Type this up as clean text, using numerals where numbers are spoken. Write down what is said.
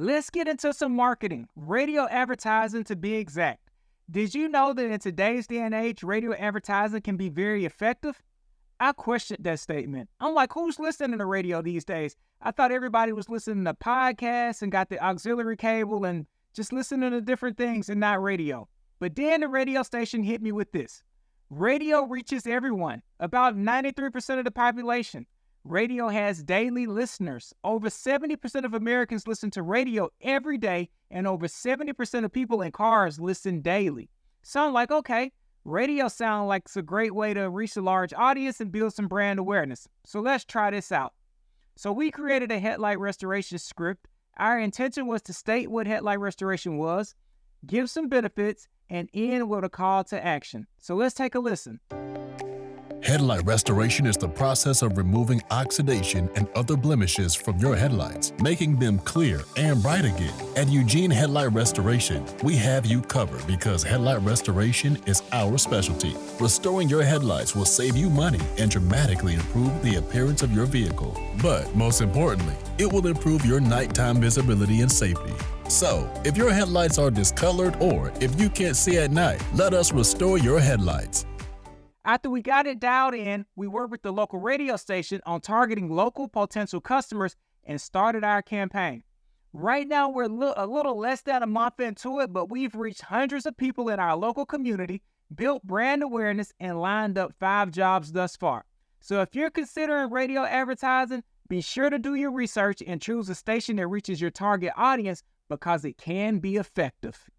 Let's get into some marketing, radio advertising to be exact. Did you know that in today's day and age, radio advertising can be very effective? I questioned that statement. I'm like, who's listening to radio these days? I thought everybody was listening to podcasts and got the auxiliary cable and just listening to different things and not radio. But then the radio station hit me with this. Radio reaches everyone, about 93% of the population. Radio has daily listeners. Over 70% of Americans listen to radio every day, and over 70% of people in cars listen daily. So I'm like, okay, radio sounds like it's a great way to reach a large audience and build some brand awareness. So let's try this out. So we created a headlight restoration script. Our intention was to state what headlight restoration was, give some benefits, and end with a call to action. So let's take a listen. Headlight restoration is the process of removing oxidation and other blemishes from your headlights, making them clear and bright again. At Eugene Headlight Restoration, we have you covered because headlight restoration is our specialty. Restoring your headlights will save you money and dramatically improve the appearance of your vehicle. But most importantly, it will improve your nighttime visibility and safety. So, if your headlights are discolored or if you can't see at night, let us restore your headlights. After we got it dialed in, we worked with the local radio station on targeting local potential customers and started our campaign. Right now, we're a little less than a month into it, but we've reached hundreds of people in our local community, built brand awareness, and lined up 5 jobs thus far. So if you're considering radio advertising, be sure to do your research and choose a station that reaches your target audience because it can be effective.